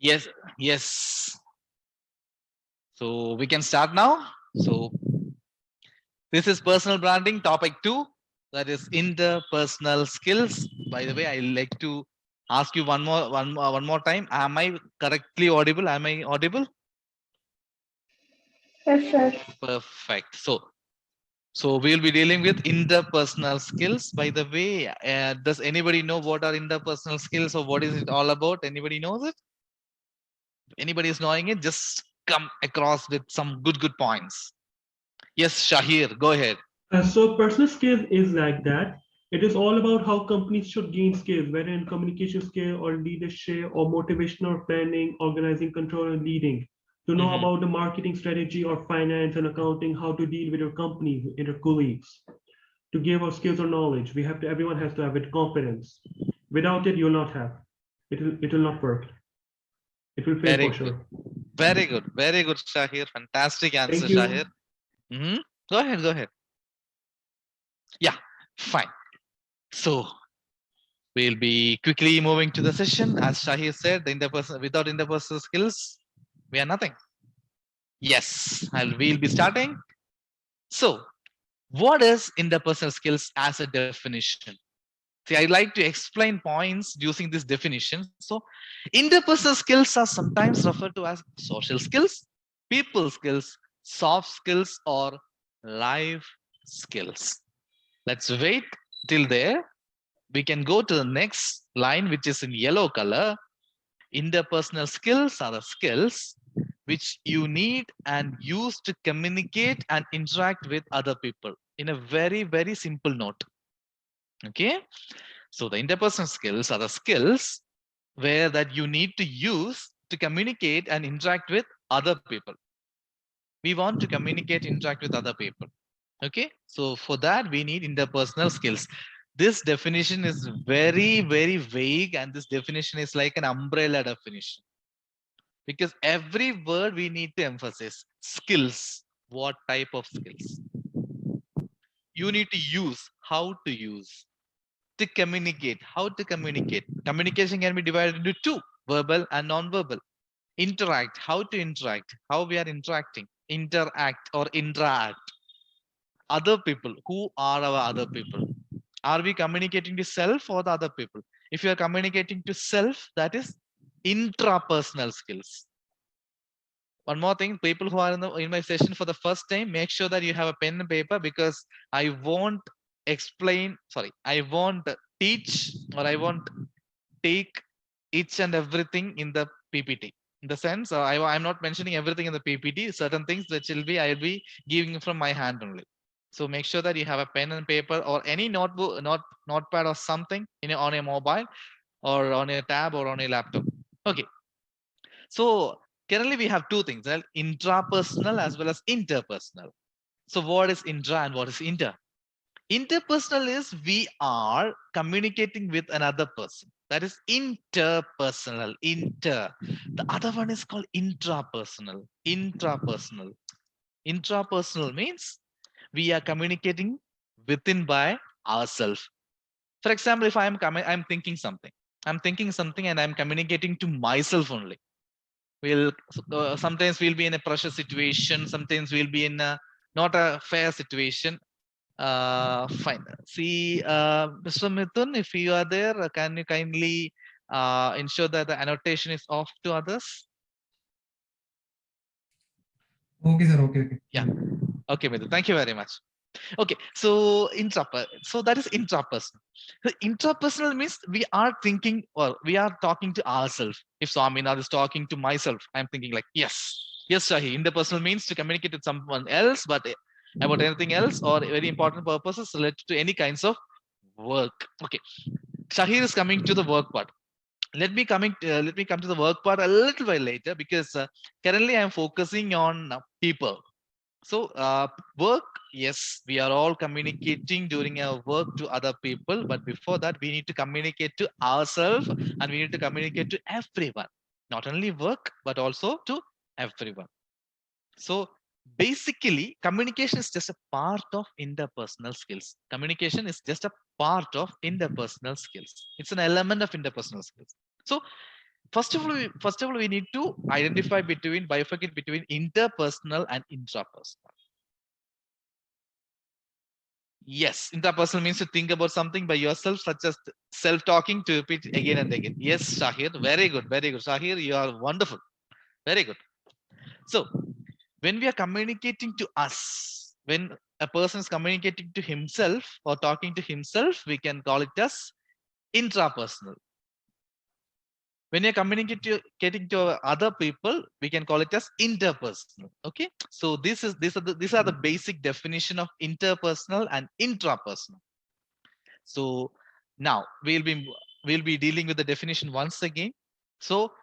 Yes, yes. So we can start now. So this is personal branding topic 2. That is interpersonal skills. By the way, I like to ask you one more time. Am I correctly audible? Am I audible? Yes, sir. Perfect. So we'll be dealing with interpersonal skills. By the way, does anybody know what are interpersonal skills or what is it all about? Anybody knows it? Anybody is knowing it? Just come across with some good points. Yes, Shahir, go ahead. So personal skills is like that. It is all about how companies should gain skills, whether in communication skill or leadership or motivational planning, organizing, control, and leading. To know Mhm. about the marketing strategy or finance and accounting, how to deal with your company and your colleagues. To give us skills or knowledge, we have to. Everyone has to have it confidence. Without it, you'll not have. It will not work. It will fail Very for good. sure. Very good, Shahir. Fantastic answer, Thank Shahir. you. Hmm. Go ahead, go ahead. Yeah, fine. So we'll be quickly moving to the session. As Shahir said, the interpersonal without interpersonal skills, we are nothing. Yes, we'll be starting. So, what is interpersonal skills as a definition? See, I like to explain points using this definition. So, interpersonal skills are sometimes referred to as social skills, people skills, soft skills, or life skills. Let's wait till there. We can go to the next line, which is in yellow color. Interpersonal skills are the skills which you need and use to communicate and interact with other people in a very simple note. Okay. So the interpersonal skills are the skills where that you need to use to communicate and interact with other people. We want to communicate, interact with other people. Okay. So for that, we need interpersonal skills. This definition is very vague, and this definition is like an umbrella definition because every word we need to emphasize skills. What type of skills? You need to use, how to use, to communicate, how to communicate. Communication can be divided into two, verbal and non-verbal. Interact, how to interact, how we are interacting, interact or interact. Other people, who are our other people? Are we communicating to self or the other people? If you are communicating to self, that is intrapersonal skills. One more thing, people who are in my session for the first time, make sure that you have a pen and paper because I won't explain, sorry, I won't teach or I won't take each and everything in the PPT. In the sense, I'm not mentioning everything in the PPT. Certain things which will be, I'll be giving from my hand only. So make sure that you have a pen and paper or any notebook, notepad or something on a mobile or on a tab or on a laptop. Okay. So currently we have two things, right? Intrapersonal as well as interpersonal. So what is intra and what is inter? Interpersonal is we are communicating with another person. That is interpersonal. Inter. The other one is called intrapersonal. Intrapersonal. Intrapersonal means we are communicating within by ourselves. For example, if I'm thinking something. I'm thinking something and I'm communicating to myself only. We'll sometimes we'll be in a pressure situation. Sometimes we'll be in a not a fair situation. Fine. See, Mr. Mithun, if you are there, can you kindly ensure that the annotation is off to others? Okay, sir. Okay, okay. Yeah. Okay, Mithun. Thank you very much. Okay, so so that is intrapersonal. So intrapersonal means we are thinking or we are talking to ourselves. If Swaminath is talking to myself, I'm thinking like, yes, Shahi. Interpersonal means to communicate with someone else, but about anything else or very important purposes related to any kinds of work. Okay, Shahir is coming to the work part. Let me come to the work part a little while later because currently I'm focusing on people. So, work, yes, we are all communicating during our work to other people. But before that, we need to communicate to ourselves and we need to communicate to everyone, not only work, but also to everyone. So, basically, communication is just a part of interpersonal skills. Communication is just a part of interpersonal skills. It's an element of interpersonal skills. So, first of all, we need to identify bifurcate between interpersonal and intrapersonal. Yes, interpersonal means to think about something by yourself, such as self-talking, to repeat again and again. Yes, Shahir, very good, very good. Shahir, you are wonderful. Very good. So when we are communicating to us, when a person is communicating to himself or talking to himself, we can call it as intrapersonal. When you're communicating to other people, we can call it as interpersonal. Okay, so these are the basic definition of interpersonal and intrapersonal. So now we'll be dealing with the definition once again. So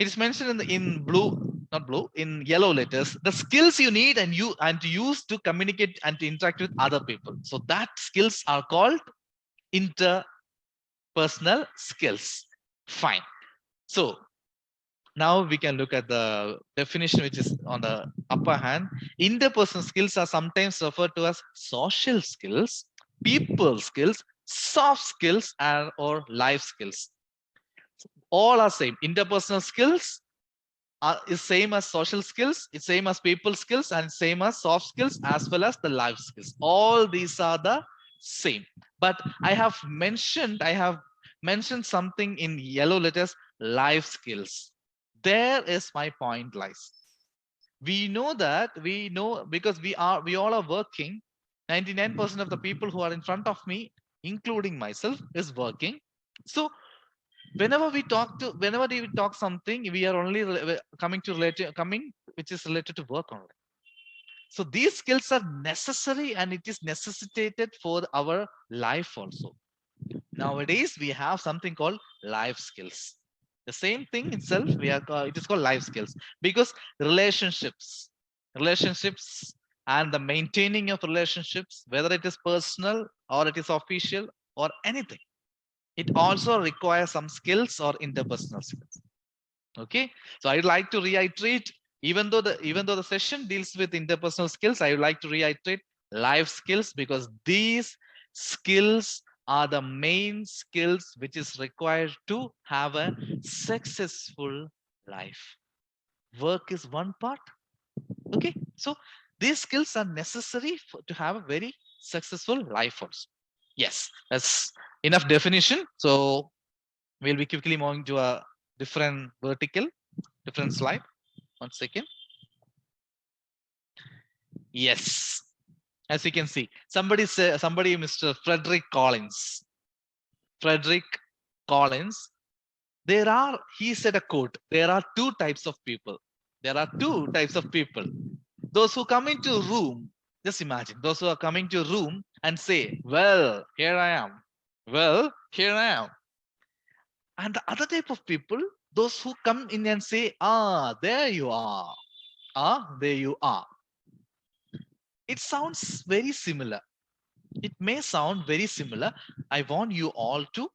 it is mentioned in blue, not blue, in yellow letters, the skills you need and to use to communicate and to interact with other people. So that skills are called interpersonal skills. Fine. So now we can look at the definition, which is on the upper hand. Interpersonal skills are sometimes referred to as social skills, people skills, soft skills, or life skills. All are same. Interpersonal skills is same as social skills, it's same as people skills, and same as soft skills as well as the life skills. All these are the same. But I have mentioned something in yellow letters, life skills. There is my point lies. We know because we all are working. 99% of the people who are in front of me, including myself, is working. So whenever we talk something, we are only coming which is related to work only. So these skills are necessary and it is necessitated for our life also. Nowadays we have something called life skills. The same thing itself, it is called life skills, because relationships and the maintaining of relationships, whether it is personal or it is official or anything, it also requires some skills or interpersonal skills. Okay, so I'd like to reiterate, even though the session deals with interpersonal skills, I would like to reiterate life skills, because these skills are the main skills which is required to have a successful life. Work is one part. Okay, so these skills are necessary to have a very successful life also. Yes, that's enough definition. So we'll be quickly moving to a different slide. 1 second. Yes, as you can see, somebody, Mr. Frederick Collins. He said a quote, there are two types of people. There are two types of people. Those who come into a room, just imagine, those who are coming to a room and say, well, here I am. Well, here I am. And the other type of people, those who come in and say, ah, there you are. Ah, there you are. It sounds very similar. It may sound very similar. I want you all to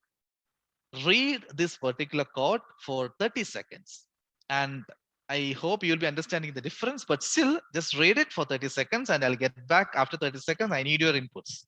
read this particular quote for 30 seconds. And I hope you'll be understanding the difference, but still just read it for 30 seconds and I'll get back after 30 seconds. I need your inputs.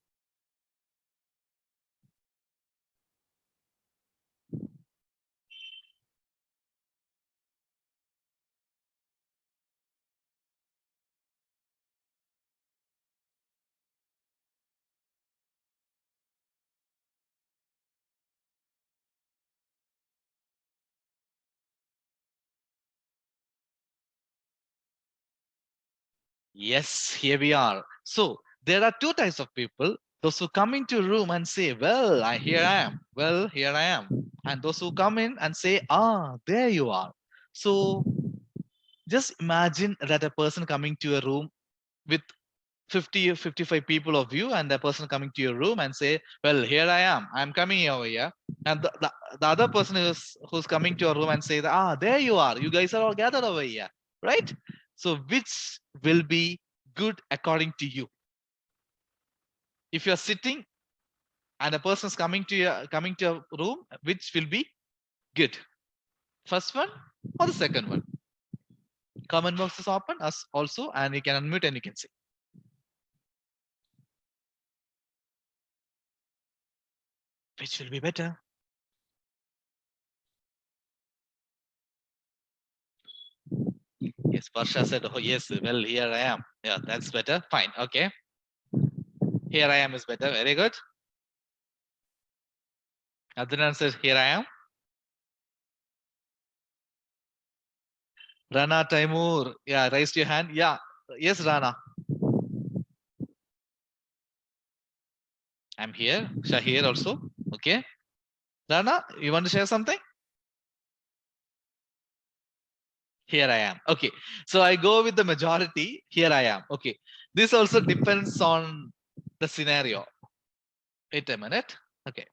Yes, here we are. So there are two types of people. Those who come into a room and say, well, here I am. Well, here I am. And those who come in and say, ah, there you are. So just imagine that a person coming to a room with 50 or 55 people of you, and the person coming to your room and say, well, here I am. I'm coming over here. And the other person who's coming to your room and say, ah, there you are. You guys are all gathered over here. Right? So which will be good according to you? If you're sitting and a person's coming to your room, which will be good? First one or the second one? Comment box is open as also, and you can unmute and you can say. Which will be better? Yes, Varsha said, oh yes, well, here I am. Yeah, that's better. Fine. Okay. Here I am is better. Very good. Adnan says, here I am. Rana Taimur. Yeah, raised your hand. Yeah. Yes, Rana. I'm here. Shahir also. Okay. Rana, you want to share something? Here I am. Okay. So I go with the majority. Here I am. Okay. This also depends on the scenario. Wait a minute. Okay.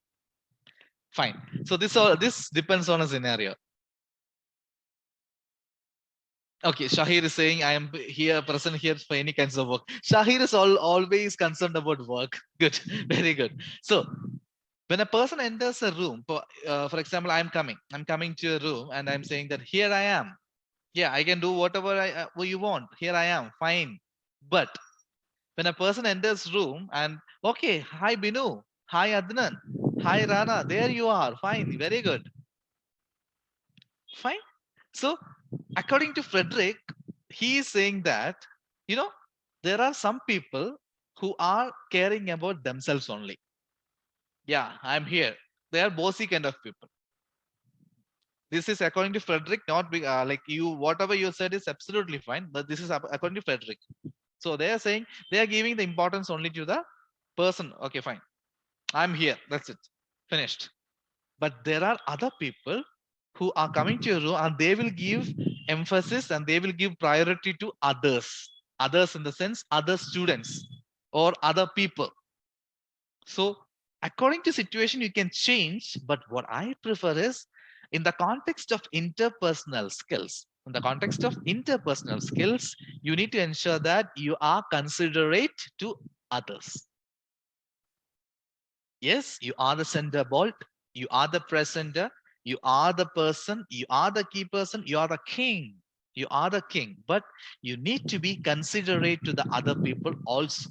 Fine. So this depends on a scenario. Okay, Shahir is saying I am here present here for any kinds of work. Shahir is always concerned about work. Good, very good. So when a person enters a room, for example, I'm coming to a room and I'm saying that here I am. Yeah, I can do whatever what you want. Here I am, fine. But when a person enters room and okay, hi Binu, hi Adnan, hi Rana, there you are, fine, very good, fine. So according to Frederick, he is saying that, you know, there are some people who are caring about themselves only. Yeah, I'm here. They are bossy kind of people. This is according to Frederick, not like you, whatever you said is absolutely fine, but this is according to Frederick. So they are saying they are giving the importance only to the person. Okay, fine. I'm here. That's it. Finished. But there are other people who are coming to your room and they will give emphasis and they will give priority to others. Others in the sense other students or other people. So according to situation, you can change. But what I prefer is in the context of interpersonal skills. In the context of interpersonal skills, you need to ensure that you are considerate to others. Yes, you are the center bolt, you are the presenter, you are the person, you are the key person, you are the king. You are the king, but you need to be considerate to the other people also.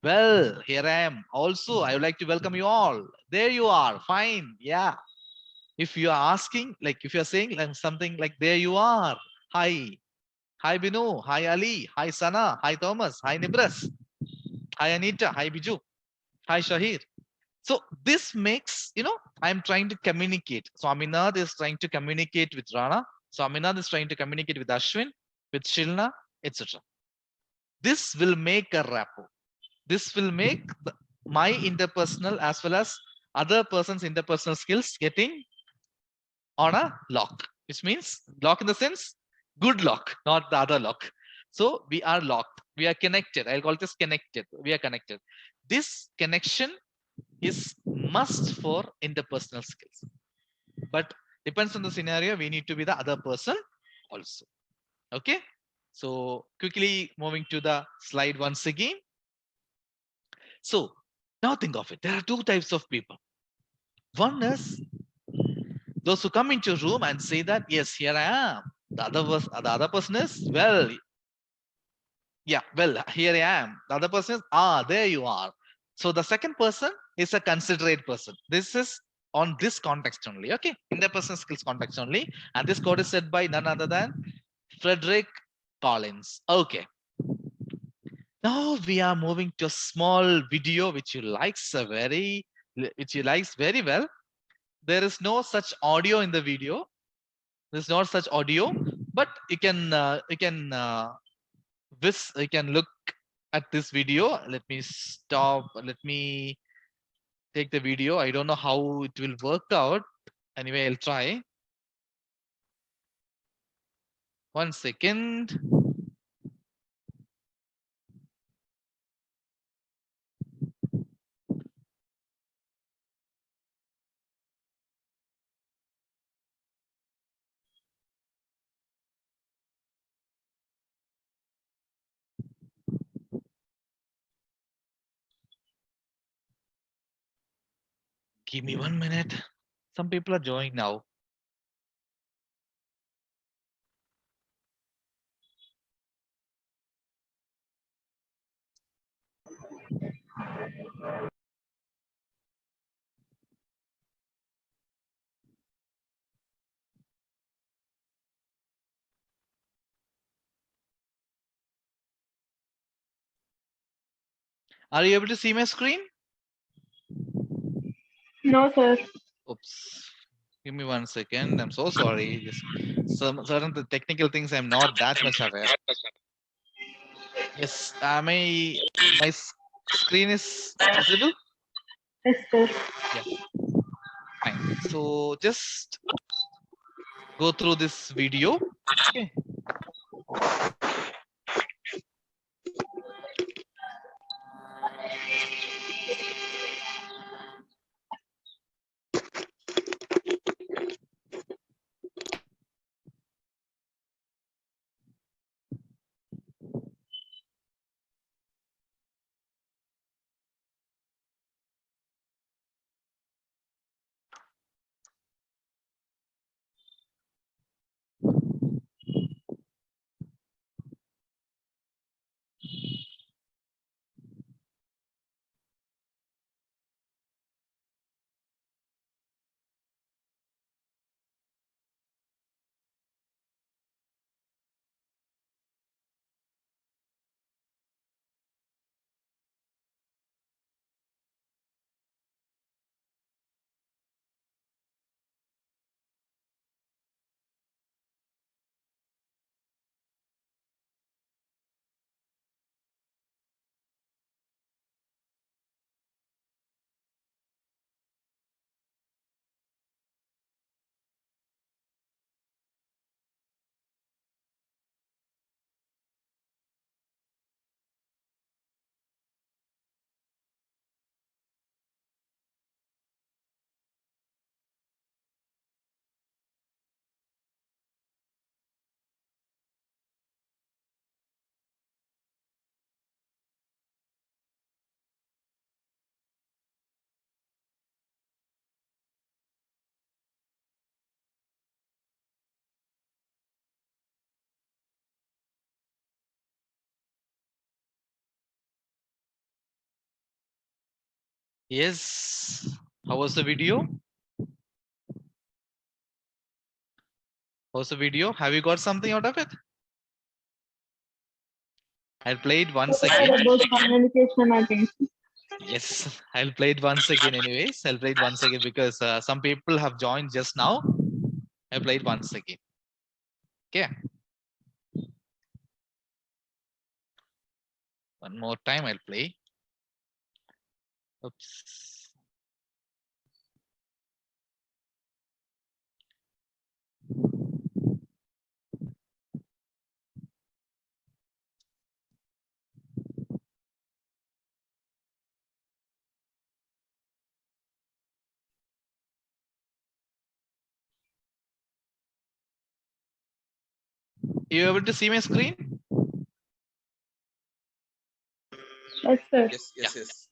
Well, here I am. Also, I would like to welcome you all. There you are. Fine. Yeah. If you are asking, like if you are saying like something like there you are. Hi. Hi Binu. Hi Ali. Hi Sana. Hi Thomas. Hi Nibras. Hi Anita. Hi Biju. Hi Shahir. So this makes, I'm trying to communicate. So Aminad is trying to communicate with Rana. So Aminad is trying to communicate with Ashwin, with Shilna, etc. This will make a rapport. This will make my interpersonal as well as other person's interpersonal skills getting on a lock, which means lock in the sense good lock, not the other lock. So we are locked. We are connected. I'll call this connected. We are connected. This connection is must for interpersonal skills. But depends on the scenario, we need to be the other person also. Okay. So quickly moving to the slide once again. So now think of it. There are two types of people. One is those who come into a room and say that, yes, here I am. The other person is, well, yeah, well, here I am. The other person is, there you are. So the second person is a considerate person. This is on this context only, okay? Interpersonal skills context only. And this quote is said by none other than Frederick Collins. Okay. Now we are moving to a small video which you likes very well. There is no such audio in the video. There's not such audio, but you can look at this video. Let me stop. Let me take the video. I don't know how it will work out. Anyway, I'll try. 1 second. Give me 1 minute. Some people are joining now. Are you able to see my screen? No, sir. Oops. Give me 1 second. I'm so sorry. Just some certain technical things I'm not that much aware. Yes, my screen is visible. Yes, sir. Fine. So just go through this video. Okay. Yes. How was the video? How's the video? Have you got something out of it? I'll play it once Sir, again. about communication, I think. Yes, I'll play it once again anyways. I'll play it once again because some people have joined just now. I'll play it once again. Okay. One more time I'll play. Oops. You able to see my screen? Yes, sir. Yes.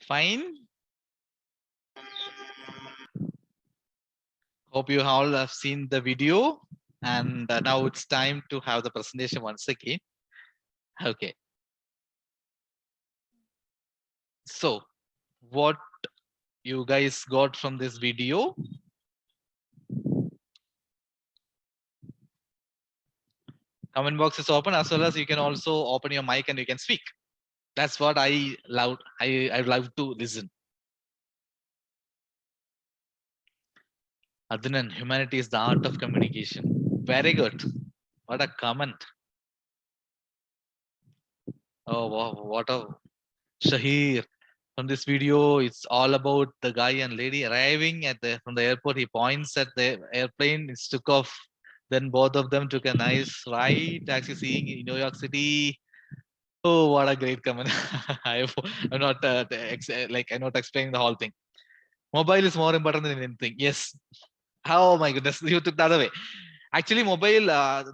Fine. Hope you all have seen the video, and now it's time to have the presentation once again. Okay. So, what you guys got from this video? Comment box is open, as well as you can also open your mic and you can speak. That's what I love. I love to listen. Adnan, humanity is the art of communication. Very good. What a comment. Oh, wow, what a Shahir. From this video, it's all about the guy and lady arriving at the from the airport. He points at the airplane. It took off. Then both of them took a nice ride, taxi seeing in New York City. Oh, what a great comment! I'm not I'm not explaining the whole thing. Mobile is more important than anything. Yes. Oh my goodness, you took that away. Actually, mobile,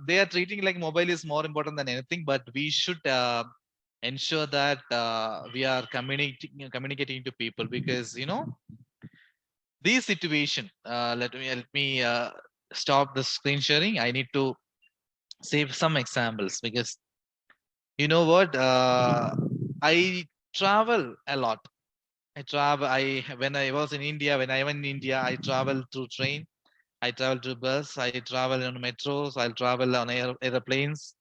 they are treating like mobile is more important than anything, but we should ensure that we are communicating to people, because this situation. Let me stop the screen sharing. I need to save some examples, because you know what? I travel a lot. I travel. When I was in India, when I went in India, I travel through train. I travel to bus. I travel on metros. I'll travel on airplanes.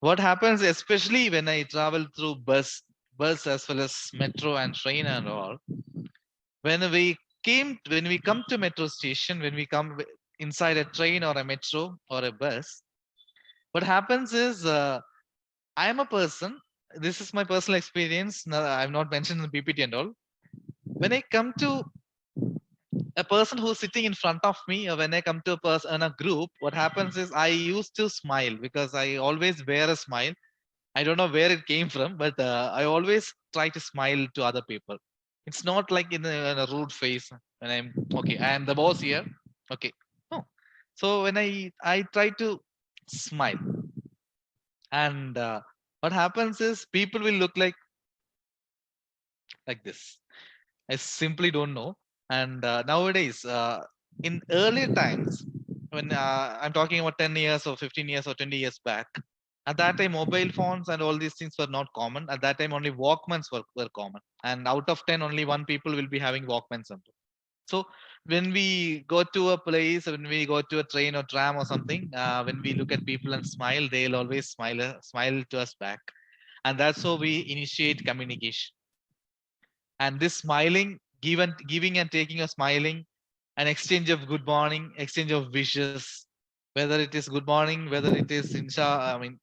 What happens, especially when I travel through bus as well as metro and train and all. When we come to metro station, when we come inside a train or a metro or a bus, what happens is I am a person. This is my personal experience. No, I've not mentioned in the PPT and all. When I come to a person who's sitting in front of me, or when I come to a person in a group, what happens is I used to smile, because I always wear a smile. I don't know where it came from, but I always try to smile to other people. It's not like in a rude face when I'm okay. I am the boss here. Okay. No. So when I try to smile, and what happens is people will look like this. I simply don't know. And nowadays, in earlier times, when I'm talking about 10 years or 15 years or 20 years back, at that time, mobile phones and all these things were not common. At that time, only Walkmans were common. And out of 10, only one people will be having Walkmans. So when we go to a place, when we go to a train or tram or something, when we look at people and smile, they'll always smile to us back. And that's how we initiate communication. And this smiling, giving and taking a smiling, an exchange of good morning, exchange of wishes, whether it is good morning, whether it is I mean,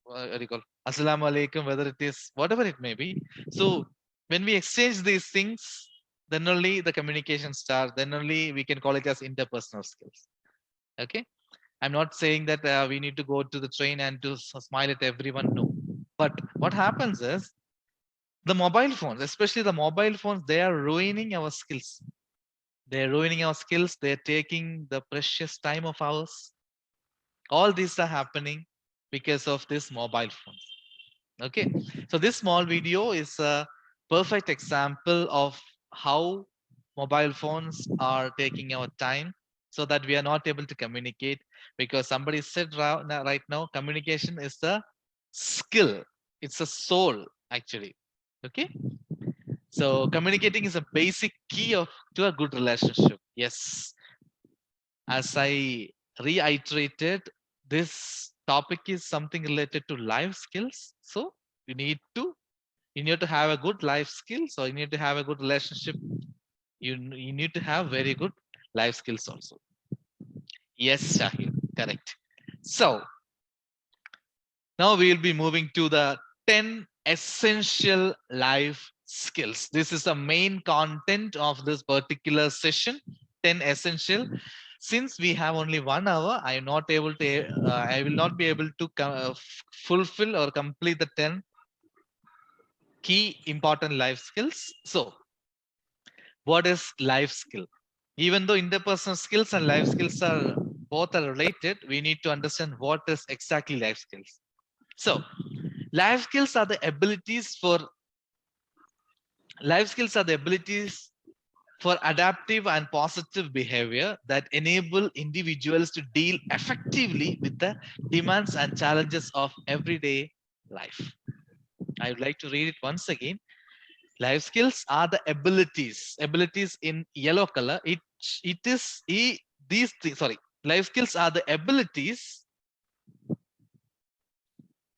what do you call assalamu alaikum, whether it is whatever it may be. So when we exchange these things, then only the communication starts. Then only we can call it as interpersonal skills. Okay, I'm not saying that we need to go to the train and to smile at everyone. No, but what happens is the mobile phones, especially the mobile phones, they are ruining our skills. They're ruining our skills. They're taking the precious time of ours. All these are happening because of this mobile phones. Okay, so this small video is a perfect example of how mobile phones are taking our time, so that we are not able to communicate, because somebody said right now, communication is a skill. It's a soul, actually. Okay, so communicating is a basic key to a good relationship. Yes, as I reiterated, this topic is something related to life skills. So you need to have a good life skills, or you need to have a good relationship. You need to have very good life skills also. Yes, Shahir, correct. So now we will be moving to the 10 essential life skills. This is the main content of this particular session, 10 essential. Since we have only 1 hour, I will not be able to fulfill or complete the 10 key important life skills. So what is life skill? Even though interpersonal skills and life skills are both are related, we need to understand what is exactly life skills. So life skills are the abilities for Life skills are the abilities for adaptive and positive behavior that enable individuals to deal effectively with the demands and challenges of everyday life. I would like to read it once again. Life skills are the abilities in yellow color. These things, sorry. Life skills are the abilities.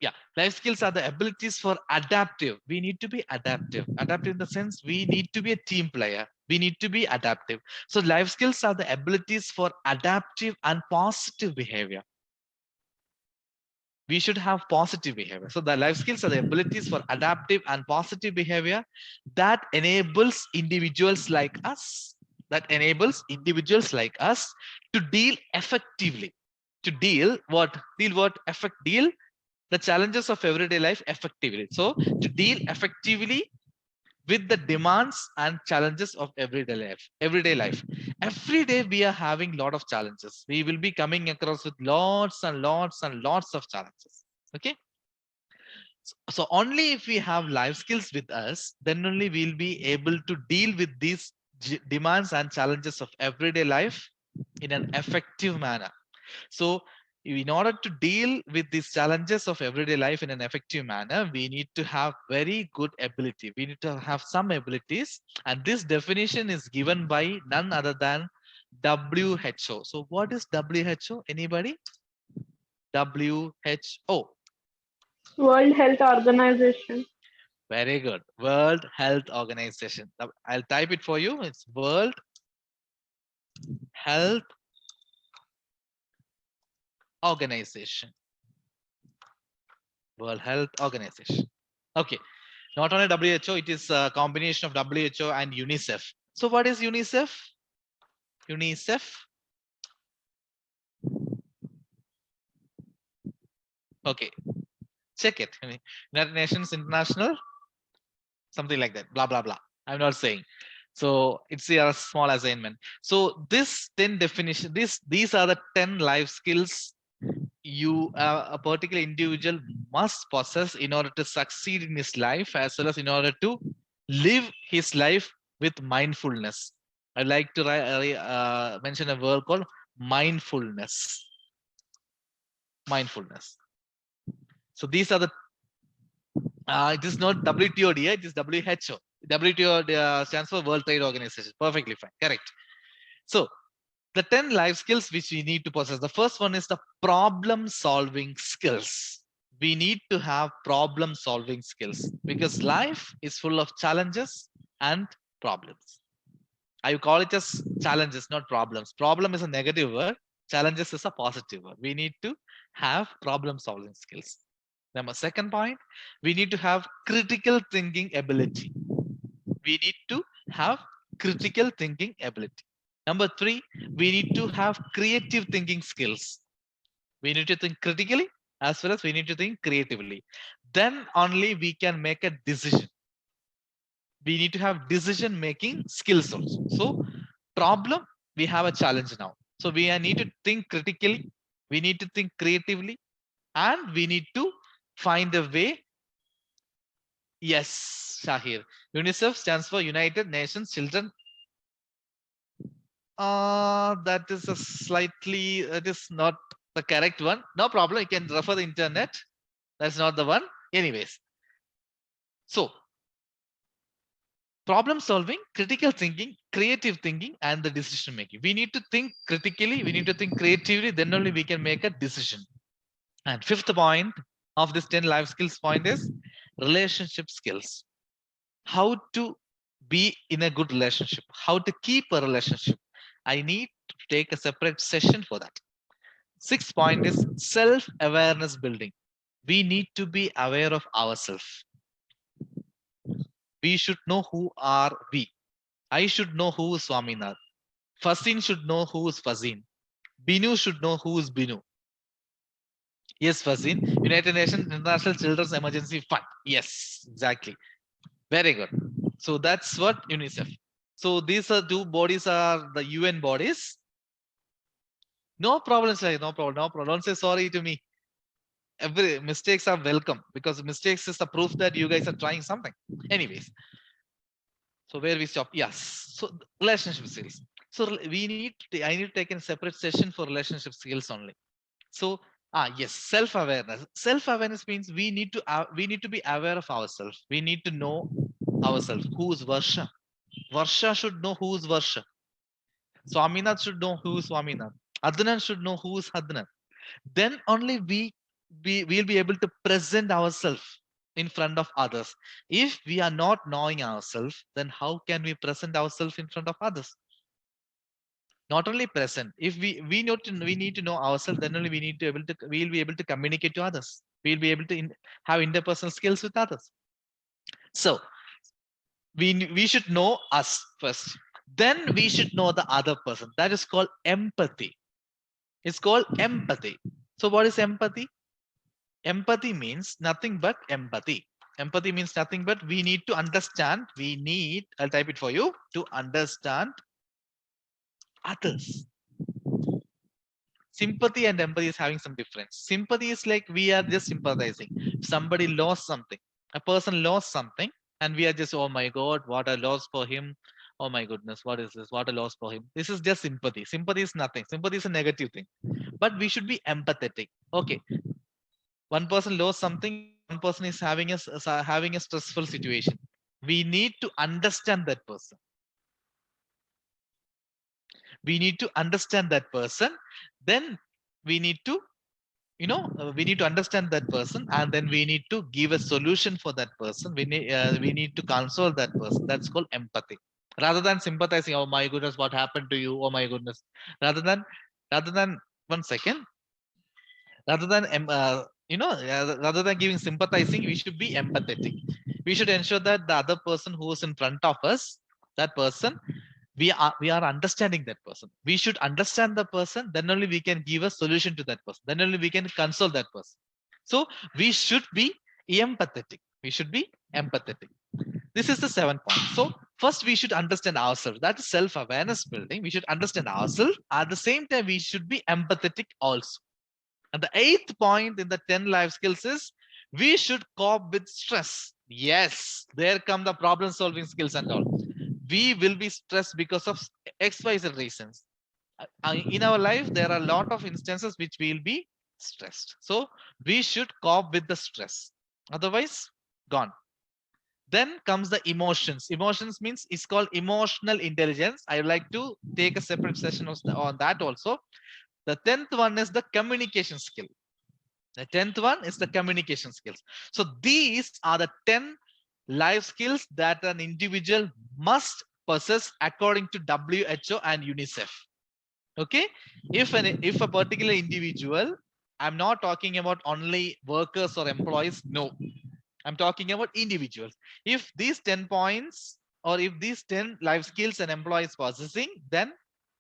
Yeah, life skills are the abilities for adaptive. We need to be adaptive. Adaptive in the sense we need to be a team player. We need to be adaptive. So life skills are the abilities for adaptive and positive behavior. We should have positive behavior. So the life skills are the abilities for adaptive and positive behavior that enables individuals like us, to deal effectively. To deal what? Deal the challenges of everyday life effectively. So to deal effectively with the demands and challenges of everyday life. Every day we are having lot of challenges. We will be coming across with lots and lots and lots of challenges. Okay. So only if we have life skills with us, then only we'll be able to deal with these demands and challenges of everyday life in an effective manner. So in order to deal with these challenges of everyday life in an effective manner, we need to have very good ability. We need to have some abilities. And this definition is given by none other than WHO. So what is WHO? Anybody? WHO. World Health Organization. Very good. World Health Organization. I'll type it for you. It's World Health Organization. World Health Organization. Okay. Not only WHO, it is a combination of WHO and UNICEF. So what is UNICEF? UNICEF. Okay. Check it. United Nations International. Something like that. Blah, blah, blah. I'm not saying. So it's a small assignment. So this 10 definition, these are the 10 life skills a particular individual must possess in order to succeed in his life, as well as in order to live his life with mindfulness. I'd like to mention a word called mindfulness. Mindfulness. So these are the it is not WTO, it is WHO. WTO stands for World Trade Organization. Perfectly fine. Correct. So the 10 life skills which we need to possess. The first one is the problem solving skills. We need to have problem solving skills because life is full of challenges and problems. I call it as challenges, not problems. Problem is a negative word. Challenges is a positive word. We need to have problem solving skills. Number second point, we need to have critical thinking ability. We need to have critical thinking ability. Number three, we need to have creative thinking skills. We need to think critically as well as we need to think creatively. Then only we can make a decision. We need to have decision making skills also. So problem, we have a challenge now. So we need to think critically, we need to think creatively, and we need to find a way. Yes, Shahir. UNICEF stands for United Nations Children. That is a slightly, that is not the correct one. No problem. You can refer the internet. That's not the one. Anyways. So problem solving, critical thinking, creative thinking, and the decision making. We need to think critically. We need to think creatively. Then only we can make a decision. And fifth point of this 10 life skills point is relationship skills. How to be in a good relationship, how to keep a relationship. I need to take a separate session for that. Sixth point is self-awareness building. We need to be aware of ourselves. We should know who are we. I should know who is Swaminath. Fasin should know who is Fasin. Binu should know who is Binu. Yes, Fasin. United Nations International Children's Emergency Fund. Yes, exactly. Very good. So that's what UNICEF. So these are two bodies are the UN bodies. No problem, sir. No problem. No problem. Don't say sorry to me. Every mistakes are welcome because mistakes is the proof that you guys are trying something. Anyways, So where we stop? Yes. So relationship skills. So I need to take a separate session for relationship skills only. So yes, self-awareness. Self-awareness means we need to be aware of ourselves. We need to know ourselves. Who's Varsha? Varsha should know who's Varsha. Swaminath should know who's Swaminath. Adnan should know who's Adnan. Then only we'll be able to present ourselves in front of others. If we are not knowing ourselves, then how can we present ourselves in front of others? Not only present, if we need to know ourselves, then only we'll be able to communicate to others. We'll be able to have interpersonal skills with others. So we should know us first. Then we should know the other person. That is called empathy. It's called empathy. So what is empathy? Empathy means nothing but empathy. Empathy means nothing but we need to understand. I'll type it for you, to understand others. Sympathy and empathy is having some difference. Sympathy is like we are just sympathizing. Somebody lost something, a person lost something, and we are just, oh my God, what a loss for him. Oh my goodness, what is this? What a loss for him. This is just sympathy. Sympathy is nothing. Sympathy is a negative thing. But we should be empathetic. Okay, one person lost something, one person is having a stressful situation. We need to understand that person. We need to understand that person. Then we need to we need to understand that person, and then we need to give a solution for that person. We need to console that person. That's called empathy, rather than sympathizing. Oh my goodness, what happened to you? Oh my goodness. Rather than rather than 1 second, rather than rather than giving sympathizing, we should be empathetic. We should ensure that the other person who is in front of us, that person, we are understanding that person. We should understand the person, then only we can give a solution to that person, then only we can console that person. So we should be empathetic. We should be empathetic. This is the 7th point. So first we should understand ourselves. That is self-awareness building. We should understand ourselves. At the same time, we should be empathetic also. And the 8th point in the 10 life skills is we should cope with stress. Yes, there come the problem solving skills and all. We will be stressed because of XYZ reasons. In our life, there are a lot of instances which will be stressed. So we should cope with the stress. Otherwise, gone. Then comes the emotions. Emotions means it's called emotional intelligence. I would like to take a separate session on that also. The 10th one is the communication skill. The 10th one is the communication skills. So these are the 10 life skills that an individual must possess according to WHO and UNICEF. Okay, if a particular individual, I'm not talking about only workers or employees. No, I'm talking about individuals. If these 10 points, or if these 10 life skills an employee is possessing, then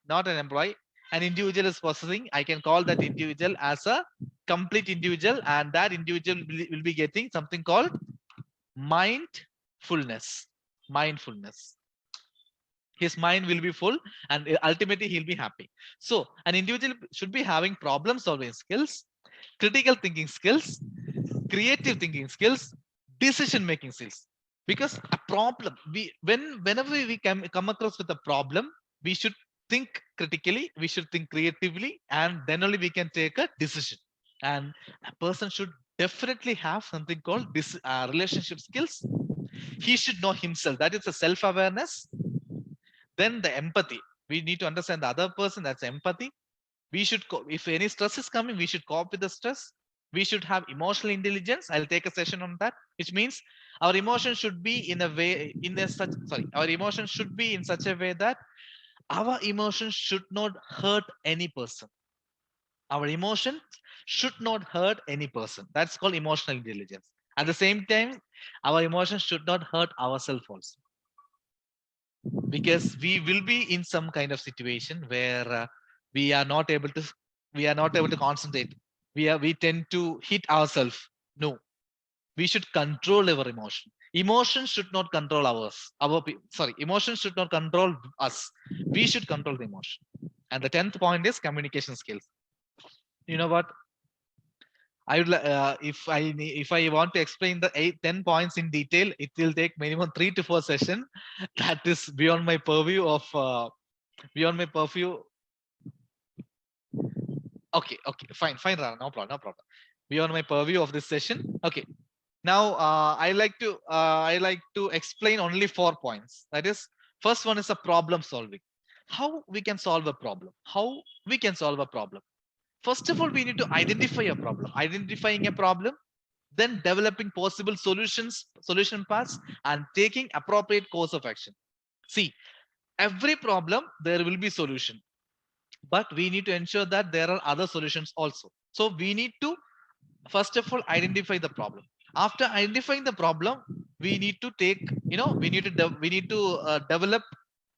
not an employee, an individual is possessing, I can call that individual as a complete individual, and that individual will be getting something called mindfulness. Mindfulness. His mind will be full, and ultimately he'll be happy. So an individual should be having problem solving skills, critical thinking skills, creative thinking skills, decision making skills. Because a problem, whenever we come across with a problem, we should think critically, we should think creatively, and then only we can take a decision. And a person should definitely have something called relationship skills. He should know himself. That is a self-awareness. Then the empathy. We need to understand the other person. That's empathy. We should, if any stress is coming, we should cope with the stress. We should have emotional intelligence. I'll take a session on that, which means our emotions should be in a way, our emotions should be in such a way that our emotions should not hurt any person. Our emotions should not hurt any person. That's called emotional intelligence. At the same time, our emotions should not hurt ourselves also, because we will be in some kind of situation where we are not able to concentrate. We tend to hit ourselves. No, we should control our emotions should not control emotions should not control us. We should control the emotion. And the 10th point is communication skills. You know what, I would if I want to explain the 10 points in detail, it will take minimum 3 to 4 sessions. That is beyond my purview of beyond my purview. Okay, fine, Rana, no problem, no problem. Beyond my purview of this session. Okay, now I like to explain only 4 points. That is, first one is a problem solving. How we can solve a problem? How we can solve a problem? First of all, we need to identify a problem. Identifying a problem, then developing possible solution paths, and taking appropriate course of action. See, every problem there will be solution, but we need to ensure that there are other solutions also. So we need to first of all identify the problem. After identifying the problem, we need to take, we need to develop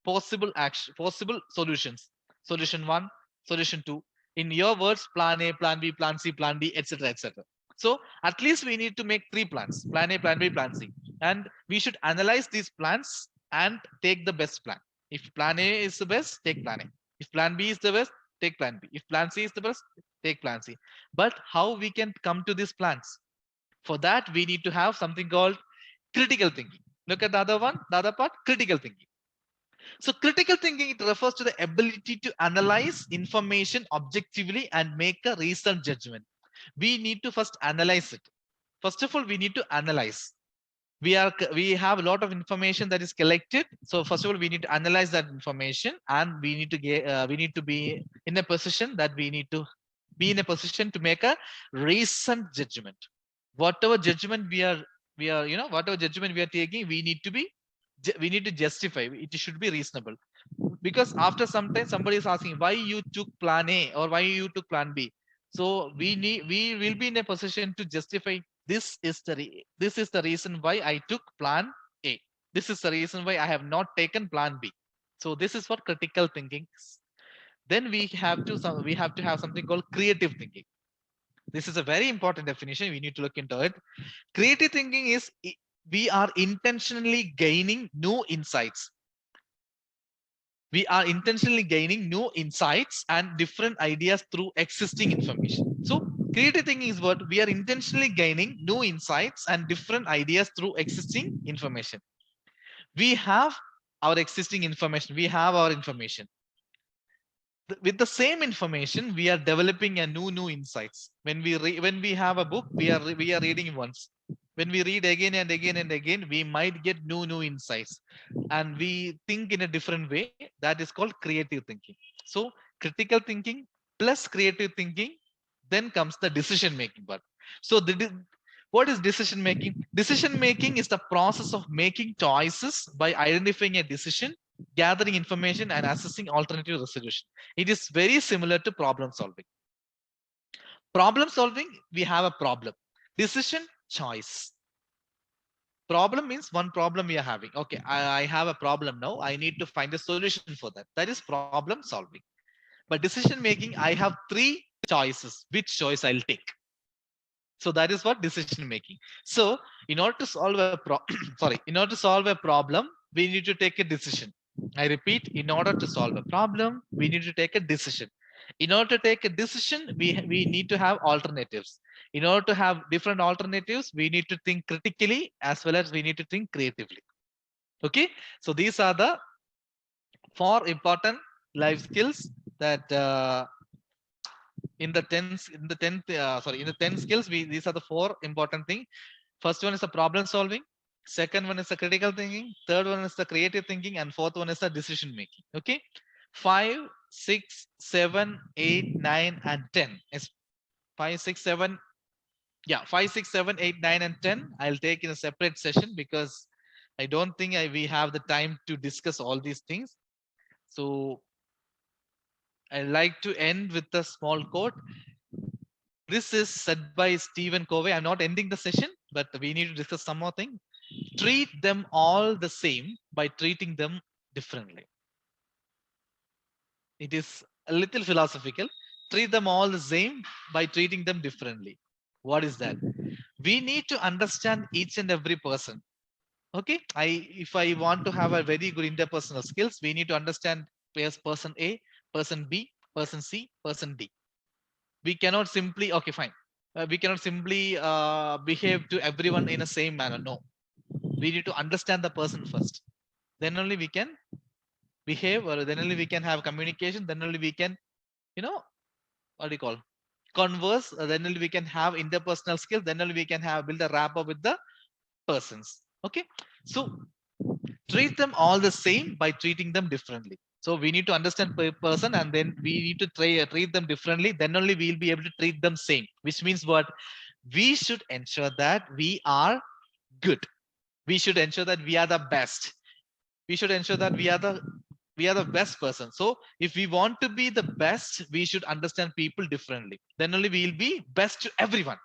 possible action, possible solutions. Solution one, solution two. In your words, plan A, plan B, plan C, plan D, etc., etc. So at least we need to make 3 plans: plan A, plan B, plan C, and we should analyze these plans and take the best plan. If plan A is the best, take plan A. If plan B is the best, take plan B. If plan C is the best, take plan C. But how we can come to these plans? For that, we need to have something called critical thinking. Look at the other one, the other part, critical thinking. So critical thinking, it refers to the ability to analyze information objectively and make a reasoned judgment. We need to first analyze it. First of all, we need to analyze. We have a lot of information that is collected. So first of all, we need to analyze that information, and we need to get we need to be in a position that we need to be in a position to make a reasoned judgment. Whatever judgment whatever judgment we are taking, we need to justify. It should be reasonable, because after some time somebody is asking why you took plan A or why you took plan B. So we will be in a position to justify, this is the reason why I took plan A. This is the reason why I have not taken plan B. So this is what critical thinking is. Then we have to have something called creative thinking. This is a very important definition. We need to look into it. Creative thinking is we are intentionally gaining new insights. We are intentionally gaining new insights and different ideas through existing information. So creative thinking is what we are intentionally gaining new insights and different ideas through existing information. We have our existing information. We have our information. With the same information, we are developing a new insights. When we have a book, we are reading once. When we read again and again and again, we might get new insights, and we think in a different way. That is called creative thinking. So critical thinking plus creative thinking, then comes the decision making part. So what is decision making? Decision making is the process of making choices by identifying a decision, gathering information, and assessing alternative resolution. It is very similar to problem solving. Problem solving, we have a problem. Decision, choice. Problem means one problem we are having. Okay, I have a problem now. I need to find a solution for that. That is problem solving. But decision making, I have 3 choices. Which choice I'll take? So that is what decision making. So in order to solve a in order to solve a problem, we need to take a decision. I repeat, in order to solve a problem, we need to take a decision. In order to take a decision, we need to have alternatives. In order to have different alternatives, we need to think critically as well as we need to think creatively. Okay, so these are the 4 important life skills that in the 10 skills, these are the 4 important things. First one is the problem solving, second one is the critical thinking, third one is the creative thinking, and fourth one is the decision making. Okay, 5, 6, 7, 8, 9, and 10 is 5, 6, 7. Yeah, 5, 6, 7, 8, 9, and 10 I'll take in a separate session, because I don't think we have the time to discuss all these things. So I like to end with a small quote. This is said by Stephen Covey. I'm not ending the session, but we need to discuss some more thing. Treat them all the same by treating them differently. It is a little philosophical. Treat them all the same by treating them differently. What is that? We need to understand each and every person. Okay, if I want to have a very good interpersonal skills, we need to understand person A, person B, person C, person D. We cannot simply, okay, fine. We cannot simply behave to everyone in the same manner. No, we need to understand the person first. Then only we can behave, or then only we can have communication. Then only we can, what do you call, converse. Then only we can have interpersonal skills. Then only we can have build a rapport with the persons. Okay, so treat them all the same by treating them differently. So we need to understand per person, and then we need to treat them differently. Then only we'll be able to treat them same. Which means what? We should ensure that we are good. We should ensure that we are the best. We should ensure that we are the best person. So if we want to be the best, we should understand people differently. Then only we will be best to everyone.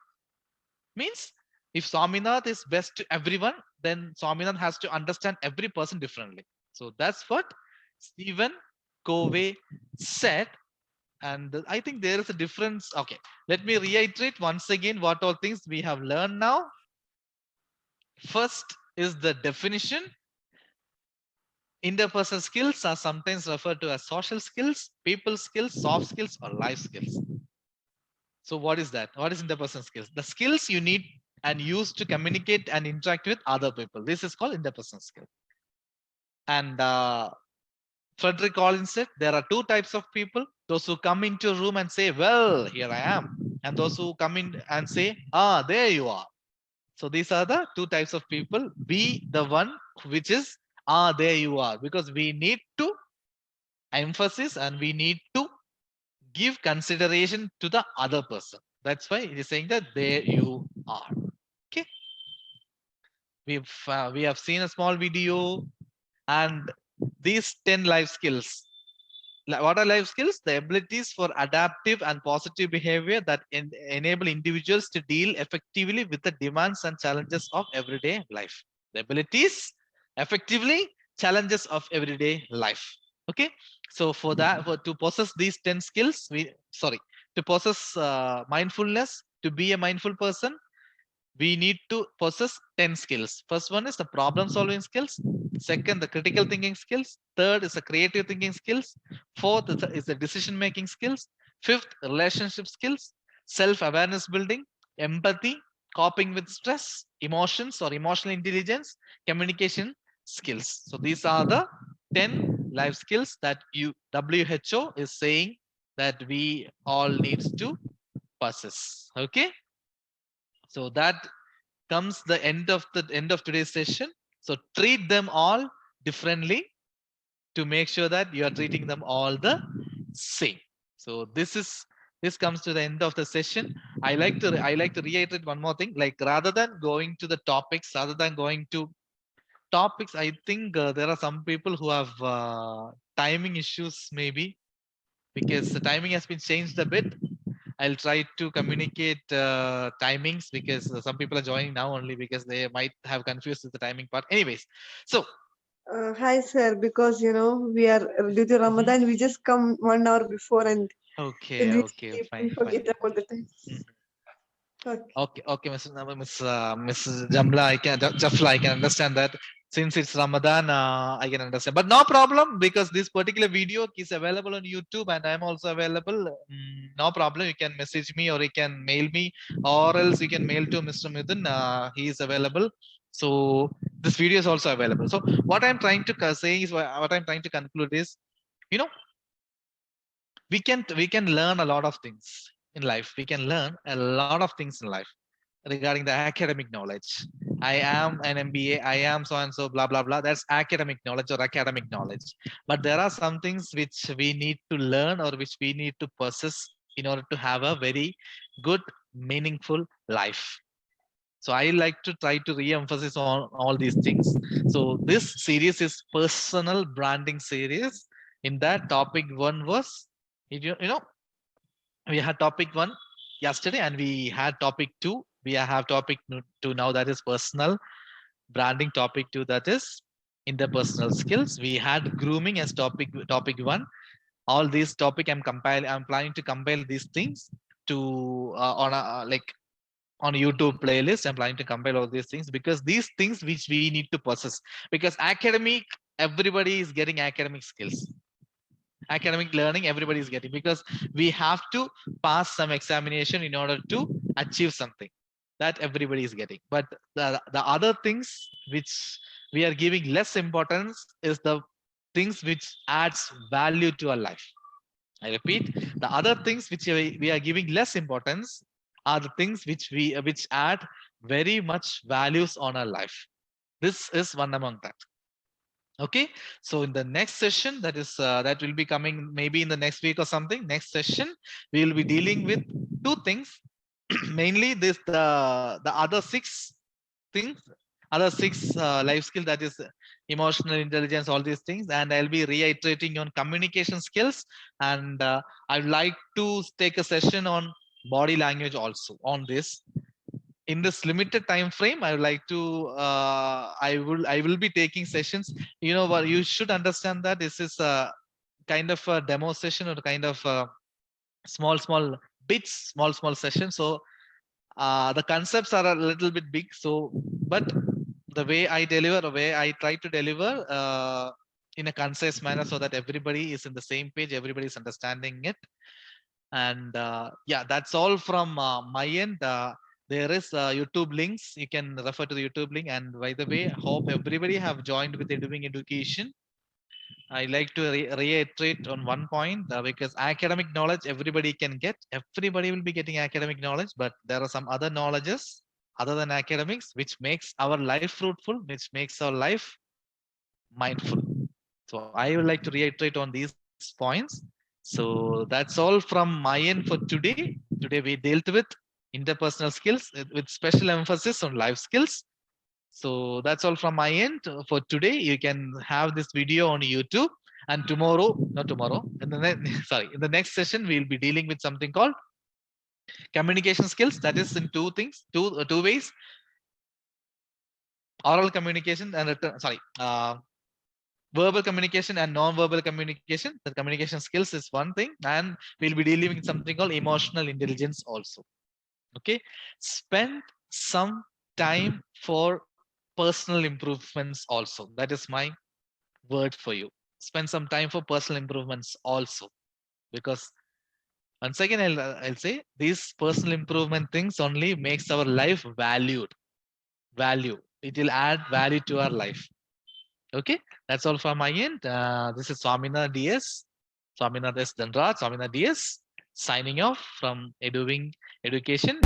Means if Swaminath is best to everyone, then Swaminath has to understand every person differently. So that's what Stephen Covey said. And I think there is a difference. Okay, let me reiterate once again what all things we have learned now. First is the definition. Interpersonal skills are sometimes referred to as social skills, people skills, soft skills, or life skills. So what is that? What is interpersonal skills? The skills you need and use to communicate and interact with other people. This is called interpersonal skill. And Frederick Collins said there are two types of people: those who come into a room and say, "Well, here I am," and those who come in and say, "Ah, there you are." So these are the two types of people. Be the one which is, "Ah, there you are," because we need to emphasis and we need to give consideration to the other person. That's why it is saying that there you are. Okay, we have seen a small video, and these 10 life skills. What are life skills? The abilities for adaptive and positive behavior that enable individuals to deal effectively with the demands and challenges of everyday life. The abilities, effectively, challenges of everyday life. Okay, so for that, to possess these 10 skills, to possess mindfulness, to be a mindful person, we need to possess 10 skills. First one is the problem solving skills. Second, the critical thinking skills. Third is the creative thinking skills. Fourth is the decision making skills. Fifth, relationship skills, self awareness building, empathy, coping with stress, emotions or emotional intelligence, communication skills. So these are the 10 life skills that WHO is saying that we all needs to possess. Okay, so that comes the end of today's session. So treat them all differently to make sure that you are treating them all the same. So this comes to the end of the session. I like to reiterate one more thing. Like, rather than going to the topics, rather than going to topics, I think there are some people who have timing issues, maybe because the timing has been changed a bit. I'll try to communicate timings, because some people are joining now only because they might have confused with the timing part. Anyways, so Hi, sir. Because we are due to Ramadan, we just come 1 hour before, and then okay, we okay, sleep. fine, We fine. forget about the time. Mhm. Okay. Okay, Miss Jamla, Jafla, I can understand that. Since it's Ramadan, I can understand, but no problem, because this particular video is available on YouTube and I'm also available. No problem. You can message me or you can mail me, or else you can mail to Mr. Midun. He is available. So this video is also available. So what I'm trying to say is, what I'm trying to conclude is, you know, we can learn a lot of things in life. We can learn a lot of things in life regarding the academic knowledge. I am an MBA, I am so and so, blah blah blah. That's academic knowledge or academic knowledge. But there are some things which we need to learn, or which we need to possess in order to have a very good, meaningful life. So I like to try to re-emphasize on all these things. So this series is personal branding series. In that, topic one was, you know, we had topic one yesterday, and we had topic two. We have topic two now, that is personal branding. Topic two, that is interpersonal skills. We had grooming as topic one. All these topic I'm planning to compile these things to on a like on YouTube playlist. I'm planning to compile all these things, because these things which we need to possess, because academic, everybody is getting academic skills. academic learning everybody is getting, because we have to pass some examination in order to achieve something that everybody is getting. But the other things which we are giving less importance is the things which adds value to our life. I repeat, the other things which we are giving less importance are the things which add very much values on our life. This is one among that. Okay, so in the next session, that will be coming maybe in the next week or something. Next session, we will be dealing with two things. Mainly the other six things, other six life skills, that is emotional intelligence, all these things, and I'll be reiterating on communication skills, and I'd like to take a session on body language also on this. In this limited time frame, I would like to I will be taking sessions. You know what, you should understand that this is a kind of a demo session, or kind of small bits, small sessions. So the concepts are a little bit big, so but the way I deliver, the way I try to deliver in a concise manner, so that everybody is in the same page, everybody is understanding it. And yeah, that's all from my end. There is YouTube links, you can refer to the YouTube link. And by the way, hope everybody have joined with doing education. I like to reiterate on one point, because academic knowledge everybody can get, everybody will be getting academic knowledge, but there are some other knowledges other than academics which makes our life fruitful, which makes our life mindful. So I would like to reiterate on these points. So that's all from my end for today. Today we dealt with interpersonal skills with special emphasis on life skills. So that's all from my end for today. You can have this video on YouTube, and tomorrow, not tomorrow, in the sorry, in the next session, we'll be dealing with something called communication skills. That is in two things, two ways: oral communication and verbal communication and non-verbal communication. The communication skills is one thing, and we'll be dealing with something called emotional intelligence also. Okay, spend some time for personal improvements also. That is my word for you. Spend some time for personal improvements also, because once again I'll say these personal improvement things only makes our life value. It will add value to our life. Okay, that's all from my end. This is Swamina DS, Swamina S. Dhanraj, Swamina DS, signing off from Eduing Education.